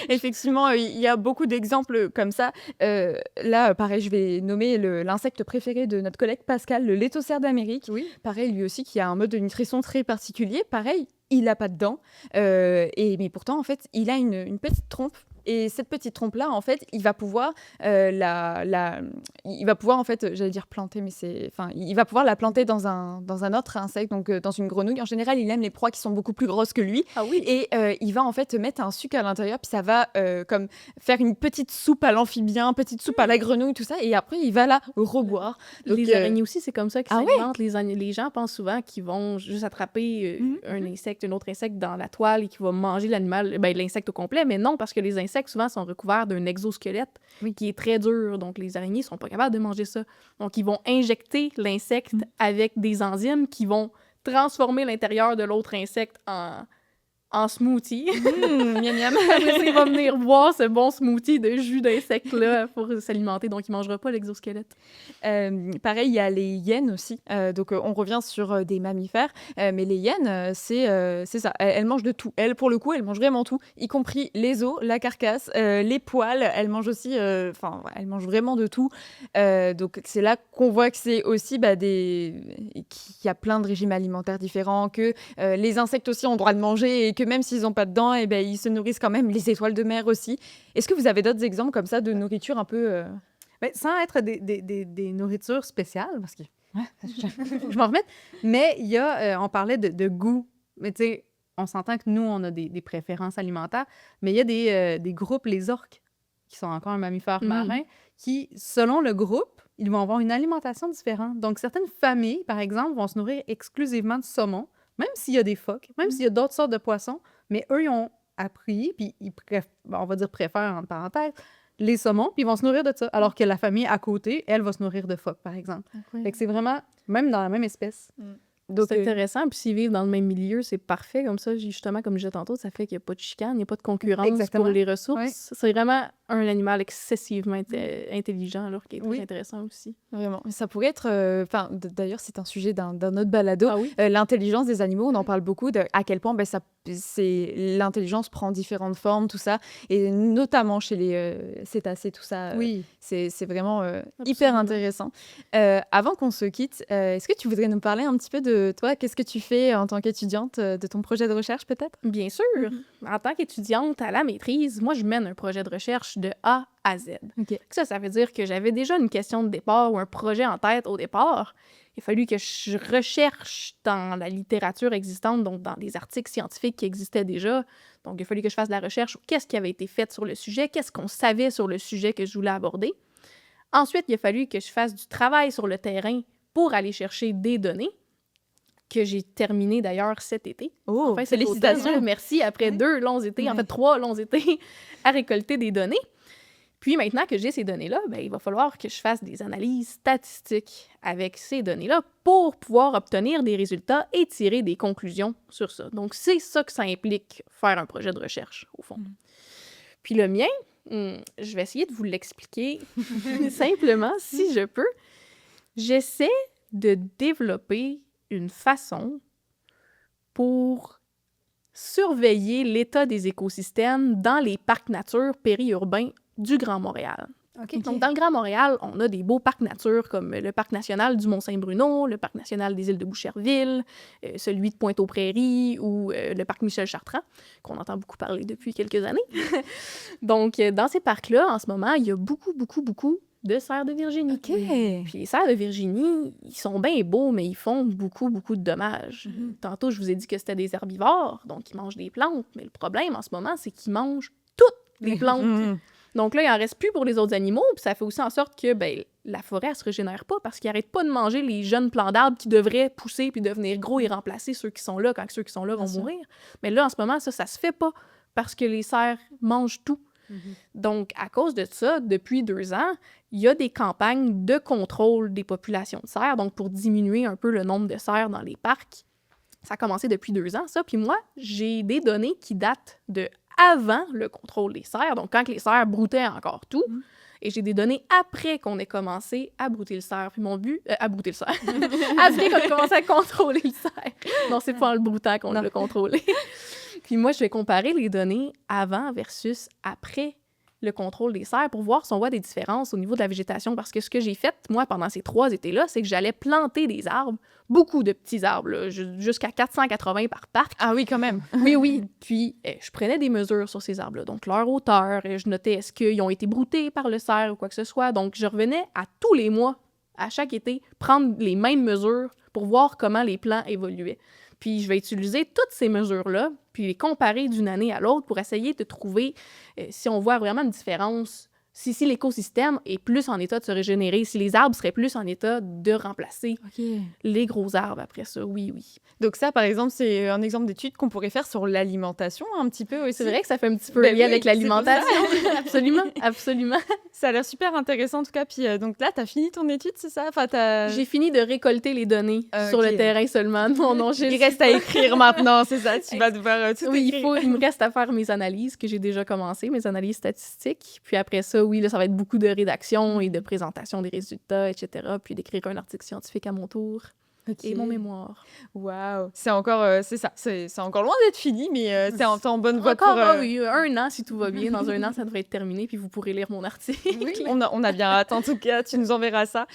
Effectivement, il y a beaucoup d'exemples comme ça. Là, pareil, je vais nommer l'insecte préféré de notre collègue Pascal, le létocère d'Amérique. Oui. Pareil, lui aussi, qui a un mode de nutrition très particulier. Pareil, il n'a pas de dents. Mais pourtant, en fait, il a une petite trompe. Et cette petite trompe-là, en fait, il va pouvoir il va pouvoir, en fait, j'allais dire planter, mais il va pouvoir la planter dans un autre insecte, donc dans une grenouille. En général, il aime les proies qui sont beaucoup plus grosses que lui. Ah oui? Et il va en fait mettre un sucre à l'intérieur, puis ça va comme faire une petite soupe à l'amphibien, petite soupe à la grenouille, tout ça. Et après, il va la reboire. Donc, Les araignées aussi, c'est comme ça qu'ils Ah ouais? s'alimentent. Les gens pensent souvent qu'ils vont juste attraper un autre insecte dans la toile et qu'ils vont manger l'animal, l'insecte au complet. Mais non, parce que les insectes, souvent, sont recouverts d'un exosquelette qui est très dur. Donc, les araignées sont pas capables de manger ça. Donc, ils vont injecter l'insecte avec des enzymes qui vont transformer l'intérieur de l'autre insecte en smoothie. miam miam. Après ça, il va venir boire ce bon smoothie de jus d'insectes-là pour s'alimenter. Donc, il ne mangera pas l'exosquelette. Pareil, il y a les hyènes aussi. Donc, on revient sur des mammifères. Mais les hyènes, c'est ça. Elles mangent de tout. Elles, pour le coup, elles mangent vraiment tout, y compris les os, la carcasse, les poils. Elles mangent aussi... elles mangent vraiment de tout. Donc, c'est là qu'on voit que c'est aussi qu'il y a plein de régimes alimentaires différents, que les insectes aussi ont le droit de manger et que même s'ils n'ont pas de dents, ils se nourrissent quand même. Les étoiles de mer aussi. Est-ce que vous avez d'autres exemples comme ça de nourriture un peu... Ben, sans être des nourritures spéciales, parce que je m'en remets, mais il y a, on parlait de goût. Mais tu sais, on s'entend que nous, on a des préférences alimentaires, mais il y a des groupes, les orques, qui sont encore un mammifère marin, qui, selon le groupe, ils vont avoir une alimentation différente. Donc, certaines familles, par exemple, vont se nourrir exclusivement de saumon, même s'il y a des phoques, même s'il y a d'autres sortes de poissons, mais eux, ils ont appris, puis on va dire préfèrent, entre parenthèses, les saumons, puis ils vont se nourrir de ça. Alors que la famille à côté, elle va se nourrir de phoques, par exemple. Fait que c'est vraiment, même dans la même espèce. Donc, C'est intéressant. Puis s'ils vivent dans le même milieu, c'est parfait. Comme ça, justement, comme je disais tantôt, ça fait qu'il n'y a pas de chicane, il n'y a pas de concurrence Exactement. pour les ressources. Oui. C'est vraiment un animal excessivement intelligent, alors qui est très Oui. intéressant aussi. Vraiment. Mais ça pourrait être... d'ailleurs, c'est un sujet d'un autre balado. Ah oui? L'intelligence des animaux, on en parle beaucoup, à quel point l'intelligence prend différentes formes, tout ça. Et notamment chez les cétacés, tout ça. Oui. C'est vraiment hyper intéressant. Avant qu'on se quitte, est-ce que tu voudrais nous parler un petit peu de toi? Qu'est-ce que tu fais en tant qu'étudiante, de ton projet de recherche peut-être? Bien sûr. En tant qu'étudiante à la maîtrise, moi, je mène un projet de recherche de A à Z. OK. Ça veut dire que j'avais déjà une question de départ ou un projet en tête au départ. Il a fallu que je recherche dans la littérature existante, donc dans des articles scientifiques qui existaient déjà. Donc, il a fallu que je fasse de la recherche. Qu'est-ce qui avait été fait sur le sujet? Qu'est-ce qu'on savait sur le sujet que je voulais aborder? Ensuite, il a fallu que je fasse du travail sur le terrain pour aller chercher des données, que j'ai terminé d'ailleurs cet été. Oh, Enfin, cet félicitations! automne, merci, après 2 longs étés, en fait 3 longs étés, à récolter des données. Puis maintenant que j'ai ces données-là, il va falloir que je fasse des analyses statistiques avec ces données-là pour pouvoir obtenir des résultats et tirer des conclusions sur ça. Donc, c'est ça que ça implique, faire un projet de recherche, au fond. Puis le mien, je vais essayer de vous l'expliquer simplement, si je peux. J'essaie de développer une façon pour surveiller l'état des écosystèmes dans les parcs nature périurbains du Grand Montréal. OK. Donc, dans le Grand Montréal, on a des beaux parcs nature comme le parc national du Mont-Saint-Bruno, le parc national des îles de Boucherville, celui de Pointe-aux-Prairies ou le parc Michel-Chartrand, qu'on entend beaucoup parler depuis quelques années. Donc, dans ces parcs-là, en ce moment, il y a beaucoup, beaucoup, beaucoup de cerfs de Virginie. OK. Puis les cerfs de Virginie, ils sont bien beaux, mais ils font beaucoup, beaucoup de dommages. Tantôt, je vous ai dit que c'était des herbivores, donc ils mangent des plantes, mais le problème en ce moment, c'est qu'ils mangent toutes les plantes. Donc là, il en reste plus pour les autres animaux, puis ça fait aussi en sorte que la forêt, elle se régénère pas parce qu'ils arrêtent pas de manger les jeunes plants d'arbres qui devraient pousser puis devenir gros et remplacer ceux qui sont là quand ceux qui sont là vont mourir. Mais là, en ce moment, ça se fait pas parce que les cerfs mangent tout. Donc, à cause de ça, depuis 2 ans, il y a des campagnes de contrôle des populations de cerfs, donc pour diminuer un peu le nombre de cerfs dans les parcs. Ça a commencé depuis 2 ans, ça. Puis moi, j'ai des données qui datent de avant le contrôle des cerfs, donc quand les cerfs broutaient encore tout, et j'ai des données après qu'on ait commencé à brouter le cerf. Puis mon but... à brouter le cerf. Après qu'on ait commencé à contrôler le cerf. Non, c'est pas en le broutant qu'on l'a contrôlé. Puis moi, je vais comparer les données avant versus après le contrôle des cerfs pour voir si on voit des différences au niveau de la végétation. Parce que ce que j'ai fait, moi, pendant ces 3 étés-là, c'est que j'allais planter des arbres, beaucoup de petits arbres, là, jusqu'à 480 par parc. Ah oui, quand même. Oui. Puis, je prenais des mesures sur ces arbres-là. Donc, leur hauteur, je notais est-ce qu'ils ont été broutés par le cerf ou quoi que ce soit. Donc, je revenais à tous les mois, à chaque été, prendre les mêmes mesures pour voir comment les plants évoluaient. Puis, je vais utiliser toutes ces mesures-là, puis les comparer d'une année à l'autre pour essayer de trouver si on voit vraiment une différence, si l'écosystème est plus en état de se régénérer, si les arbres seraient plus en état de remplacer les gros arbres après ça, oui. Donc ça, par exemple, c'est un exemple d'étude qu'on pourrait faire sur l'alimentation un petit peu aussi. C'est vrai que ça fait un petit peu lié avec l'alimentation. Absolument. Ça a l'air super intéressant en tout cas. Puis donc là, t'as fini ton étude, c'est ça? Enfin, J'ai fini de récolter les données sur le terrain seulement. Non, il reste à écrire maintenant, c'est ça? Tu vas devoir tout écrire. Il me reste à faire mes analyses que j'ai déjà commencé, mes analyses statistiques. Puis après ça, oui, là, ça va être beaucoup de rédaction et de présentation des résultats, etc. Puis d'écrire un article scientifique à mon tour. Et mon mémoire. Waouh! C'est encore, c'est ça, c'est encore loin d'être fini, mais c'est en bonne voie pour... oui, 1 an, si tout va bien. Dans 1 an, ça devrait être terminé, puis vous pourrez lire mon article. Oui, on a bien hâte, en tout cas, tu nous enverras ça.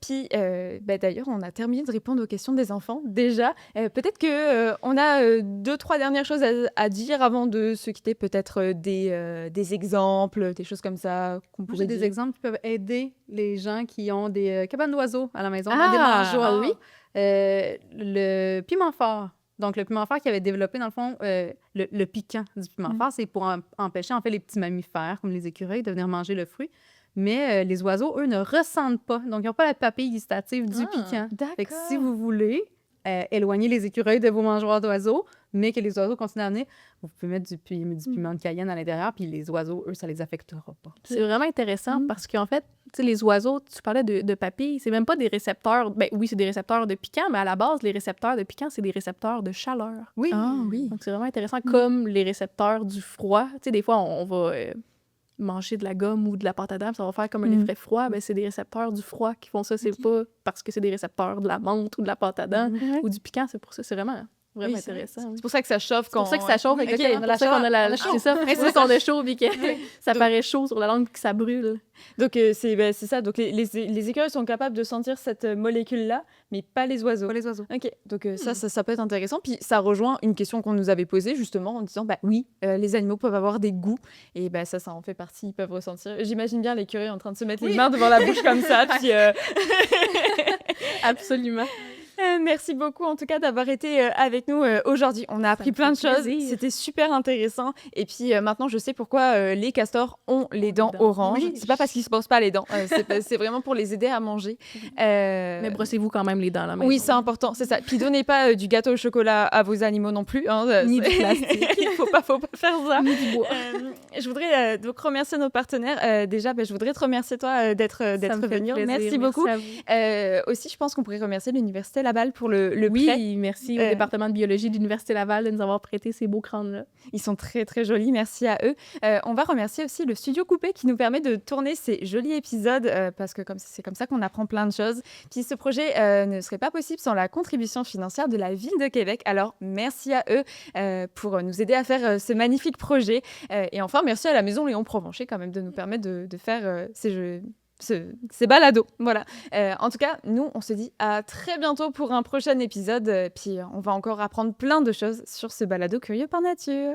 Puis, d'ailleurs, on a terminé de répondre aux questions des enfants, déjà. Peut-être qu'on a 2-3 dernières choses à dire avant de se quitter, peut-être des exemples, des choses comme ça qu'on pourrait dire. Des exemples qui peuvent aider les gens qui ont des cabanes d'oiseaux à la maison, des mangeoires. oui. Le piment fort. Donc, le piment fort qui avait développé, dans le fond, le piquant du piment fort, c'est pour empêcher, en fait, les petits mammifères, comme les écureuils, de venir manger le fruit. Mais les oiseaux, eux, ne ressentent pas. Donc, ils n'ont pas la papille gustative du piquant. D'accord. Fait que si vous voulez éloigner les écureuils de vos mangeoires d'oiseaux, mais que les oiseaux continuent à venir, vous pouvez mettre du piment de Cayenne à l'intérieur, puis les oiseaux, eux, ça les affectera pas. C'est vraiment intéressant parce qu'en fait, tu sais, les oiseaux, tu parlais de papilles, c'est même pas des récepteurs. Ben oui, c'est des récepteurs de piquant, mais à la base, les récepteurs de piquant, c'est des récepteurs de chaleur. Oui. Oui. Donc, c'est vraiment intéressant, comme les récepteurs du froid. Tu sais, des fois, on va manger de la gomme ou de la pâte à dents, ça va faire comme un effet froid. Ben, c'est des récepteurs du froid qui font ça. C'est pas parce que c'est des récepteurs de la menthe ou de la pâte à dents ou du piquant. C'est pour ça. C'est vraiment intéressant. C'est pour ça que ça chauffe quand... C'est pour ça que ça chauffe. Okay. C'est pour ça qu'on a la... C'est ça. C'est ça qu'on a chaud puis que ça paraît chaud sur la langue puis que ça brûle. Donc, c'est ça. Donc, les écureuils sont capables de sentir cette molécule-là, mais pas les oiseaux. Pas les oiseaux. OK. Donc, ça peut être intéressant. Puis, ça rejoint une question qu'on nous avait posée, justement, en disant, oui, les animaux peuvent avoir des goûts. Et ça en fait partie. Ils peuvent ressentir. J'imagine bien l'écureuil en train de se mettre les mains devant la bouche comme ça. Puis, Absolument. Merci beaucoup, en tout cas, d'avoir été avec nous aujourd'hui. On a appris plein de choses. C'était super intéressant. Et puis, maintenant, je sais pourquoi les castors ont les dents oranges. Oui. C'est pas parce qu'ils se brossent pas les dents. C'est vraiment pour les aider à manger. Mais brossez-vous quand même les dents, là, oui, c'est important, c'est ça. Puis, donnez pas du gâteau au chocolat à vos animaux non plus. Ni du plastique. faut pas faire ça. Ni du bois. Je voudrais donc remercier nos partenaires. Déjà, je voudrais te remercier, toi, d'être venu. Merci beaucoup. Aussi, je pense qu'on pourrait remercier l'Université Laval pour le prêt. Oui, merci au département de biologie de l'Université Laval de nous avoir prêté ces beaux crânes-là. Ils sont très, très jolis. Merci à eux. On va remercier aussi le Studio Coupé qui nous permet de tourner ces jolis épisodes parce que c'est comme ça qu'on apprend plein de choses. Puis ce projet ne serait pas possible sans la contribution financière de la Ville de Québec. Alors, merci à eux pour nous aider à faire ce magnifique projet. Et enfin, merci à la Maison Léon Provencher quand même de nous permettre de faire ces balados. Voilà. En tout cas, nous, on se dit à très bientôt pour un prochain épisode. Puis on va encore apprendre plein de choses sur ce balado curieux par nature.